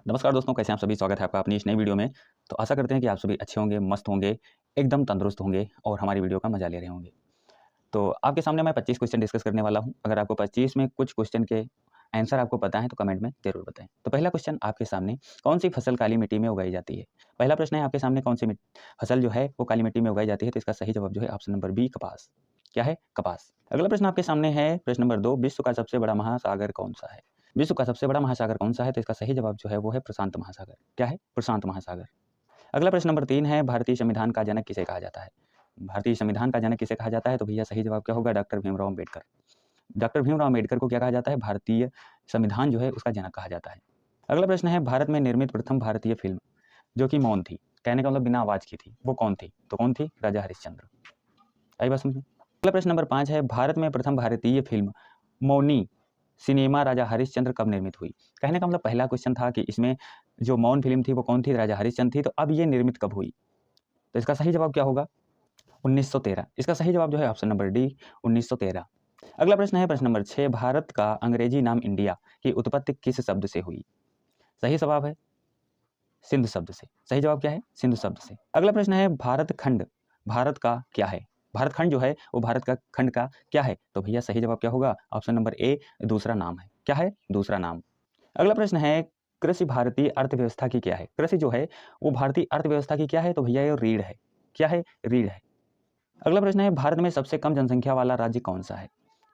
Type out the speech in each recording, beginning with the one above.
नमस्कार दोस्तों, कैसे हैं आप सभी। स्वागत है आपका अपनी इस नई वीडियो में। तो आशा करते हैं कि आप सभी अच्छे होंगे, मस्त होंगे, एकदम तंदुरुस्त होंगे और हमारी वीडियो का मजा ले रहे होंगे। तो आपके सामने मैं 25 क्वेश्चन डिस्कस करने वाला हूं। अगर आपको 25 में कुछ क्वेश्चन के आंसर आपको पता है तो कमेंट में जरूर बताएं। तो पहला क्वेश्चन आपके सामने, कौन सी फसल काली मिट्टी में उगाई जाती है। पहला प्रश्न है आपके सामने, कौन सी फसल जो है वो काली मिट्टी में उगाई जाती है। तो इसका सही जवाब जो है ऑप्शन नंबर बी, कपास। क्या है? कपास। अगला प्रश्न आपके सामने है, प्रश्न नंबर 2, विश्व का सबसे बड़ा महासागर कौन सा है। विश्व का सबसे बड़ा महासागर कौन सा है। तो इसका सही जवाब जो है वो है प्रशांत महासागर। क्या है? प्रशांत महासागर। अगला प्रश्न नंबर 3 है, भारतीय संविधान का जनक किसे कहा जाता है। भारतीय संविधान का जनक किसे कहा जाता है। तो भैया सही जवाब क्या होगा? डॉक्टर भीमराव अम्बेडकर। डॉक्टर भीमराव अम्बेडकर को क्या कहा जाता है? भारतीय संविधान जो है उसका जनक कहा जाता है। अगला प्रश्न है, भारत में निर्मित प्रथम भारतीय फिल्म जो कि मौन थी, कहने का मतलब बिना आवाज की थी, वो कौन थी। तो कौन थी? राजा हरिश्चंद्र। आई बात समझ में। अगला प्रश्न नंबर 5 है, भारत में प्रथम भारतीय फिल्म मौनी सिनेमा राजा हरिश्चंद्र कब निर्मित हुई। कहने का मतलब पहला क्वेश्चन था कि इसमें जो मौन फिल्म थी वो कौन थी? राजा हरिश्चंद्र थी। तो अब ये निर्मित कब हुई। तो इसका सही जवाब क्या होगा? 1913। इसका सही जवाब जो है ऑप्शन नंबर डी, 1913। अगला प्रश्न है, प्रश्न नंबर 6, भारत का अंग्रेजी नाम इंडिया की उत्पत्ति किस शब्द से हुई। सही जवाब है सिंधु शब्द से। सही जवाब क्या है? सिंधु शब्द से। अगला प्रश्न है, भारत खंड भारत का क्या है। भारत खंड जो है वो भारत का खंड का क्या है। तो भैया सही जवाब क्या होगा? ऑप्शन नंबर ए, दूसरा नाम है। क्या है? दूसरा नाम। अगला प्रश्न है, कृषि भारतीय अर्थव्यवस्था की क्या है। कृषि जो है वो भारतीय अर्थव्यवस्था की क्या है। तो भैया ये रीढ़ है। क्या है? रीढ़ है। अगला प्रश्न है, भारत में सबसे कम जनसंख्या वाला राज्य कौन सा है।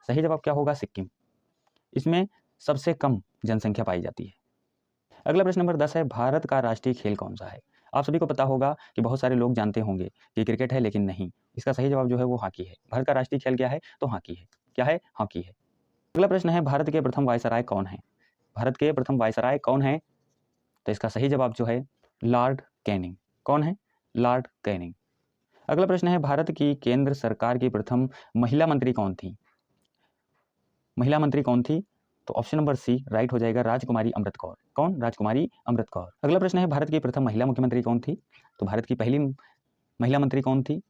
सही जवाब क्या होगा? सिक्किम। इसमें सबसे कम जनसंख्या पाई जाती है। अगला प्रश्न नंबर 10 है, भारत का राष्ट्रीय खेल कौन सा है। आप सभी को पता होगा कि बहुत सारे लोग जानते होंगे कि क्रिकेट है, लेकिन नहीं। इसका सही जवाब जो है वो हॉकी है। भारत का राष्ट्रीय खेल क्या है? तो हॉकी है। क्या है? हॉकी है। अगला प्रश्न है, भारत के प्रथम वायसराय कौन है। भारत के प्रथम वायसराय कौन है। तो इसका सही जवाब जो है लॉर्ड कैनिंग। कौन है? Lord Canning. अगला प्रश्न है, भारत की केंद्र सरकार की प्रथम महिला मंत्री कौन थी। महिला मंत्री कौन थी। तो ऑप्शन नंबर सी राइट हो जाएगा, राजकुमारी अमृत कौर। कौन? राजकुमारी अमृत कौर। अगला प्रश्न है, भारत की प्रथम महिला मुख्यमंत्री कौन थी। तो भारत की पहली महिला मंत्री कौन थी?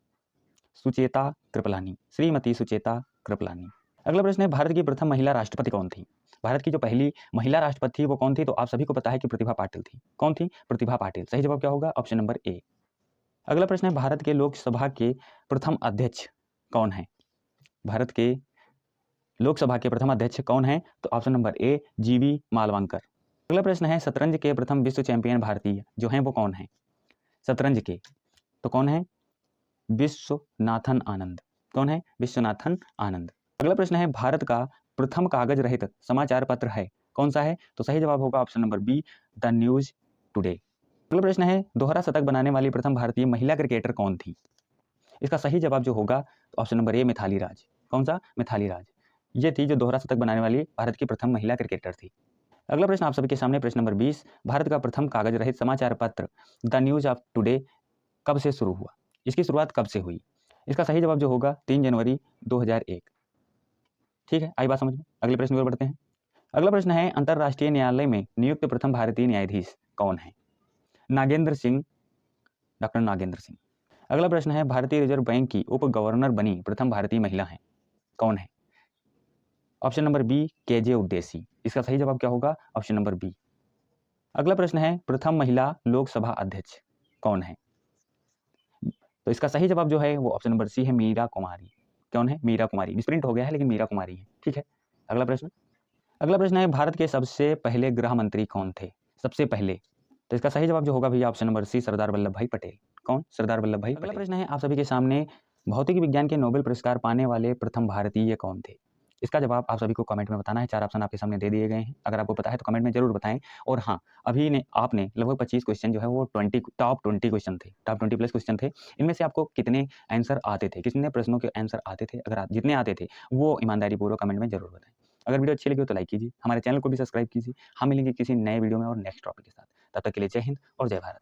सुचेता कृपलानी। श्रीमती सुचेता कृपलानी। अगला प्रश्न है, भारत की प्रथम महिला राष्ट्रपति कौन थी। भारत की जो पहली महिला राष्ट्रपति थी वो कौन थी। तो आप सभी को पता है कि प्रतिभा पाटिल थी। कौन थी? प्रतिभा पाटिल। सही जवाब क्या होगा? Option number A. अगला प्रश्न है, भारत के लोकसभा के प्रथम अध्यक्ष कौन है। भारत के लोकसभा के प्रथम अध्यक्ष कौन है। तो ऑप्शन नंबर ए, जीवी मालवांकर। अगला प्रश्न है, शतरंज के प्रथम विश्व चैंपियन भारतीय जो हैं वो कौन है। शतरंज के तो कौन है? विश्वनाथन आनंद। कौन है? विश्वनाथन आनंद। अगला प्रश्न है, भारत का प्रथम कागज रहित समाचार पत्र है कौन सा है। तो सही जवाब होगा option number B, the news today. अगला प्रश्न है, दोहरा शतक बनाने वाली प्रथम भारतीय महिला क्रिकेटर कौन थी। इसका सही जवाब जो होगा option number A, Mithali Raj. कौन सा? मिथाली राज। ये थी जो दोहरा शतक बनाने वाली भारत की प्रथम महिला क्रिकेटर थी। अगला प्रश्न आप सभी के सामने, प्रश्न नंबर 20, भारत का प्रथम कागज रहित समाचार पत्र द न्यूज ऑफ टुडे कब से शुरू हुआ। इसकी शुरुआत कब से हुई। इसका सही जवाब जो होगा 3 जनवरी 2001। ठीक है, आई बात समझ में। अगले प्रश्न की ओर बढ़ते हैं। अगला प्रश्न है, अंतरराष्ट्रीय न्यायालय में नियुक्त प्रथम भारतीय न्यायाधीश कौन है। नागेंद्र सिंह, डॉक्टर नागेंद्र सिंह। अगला प्रश्न है, भारतीय रिजर्व बैंक की उप गवर्नर बनी प्रथम भारतीय महिला है कौन है। Option number B, KJ Uddeshi. इसका सही जवाब क्या होगा? Option number B. अगला प्रश्न है, प्रथम महिला लोकसभा अध्यक्ष कौन है। तो इसका सही जवाब जो है वो ऑप्शन नंबर सी है, मीरा कुमारी। कौन है? मीरा कुमारी। मिसप्रिंट हो गया है लेकिन मीरा कुमारी है। ठीक है, अगला प्रश्न। अगला प्रश्न है, भारत के सबसे पहले गृह मंत्री कौन थे। सबसे पहले। तो इसका सही जवाब जो होगा भैया option number C, Sardar Vallabh भाई पटेल। कौन? सरदार वल्लभ भाई पटेल। अगला प्रश्न है आप सभी के सामने, भौतिक विज्ञान के नोबेल पुरस्कार पाने वाले प्रथम भारतीय कौन थे। इसका जवाब आप सभी को कमेंट में बताना है। 4 ऑप्शन आपके सामने दे दिए गए हैं। अगर आपको पता है तो कमेंट में जरूर बताएं। और हाँ, अभी ने आपने लगभग 25 क्वेश्चन जो है वो टॉप 20 क्वेश्चन थे, टॉप 20 प्लस क्वेश्चन थे। इनमें से आपको कितने आंसर आते थे, कितने प्रश्नों के आंसर आते थे। अगर जितने आते थे वो ईमानदारी पूर्वक कमेंट में जरूर बताएं। अगर वीडियो अच्छी लगी हो तो लाइक कीजिए, हमारे चैनल को भी सब्सक्राइब कीजिए। हम मिलेंगे किसी नए वीडियो में और नेक्स्ट टॉपिक के साथ। तब तक के लिए जय हिंद और जय भारत।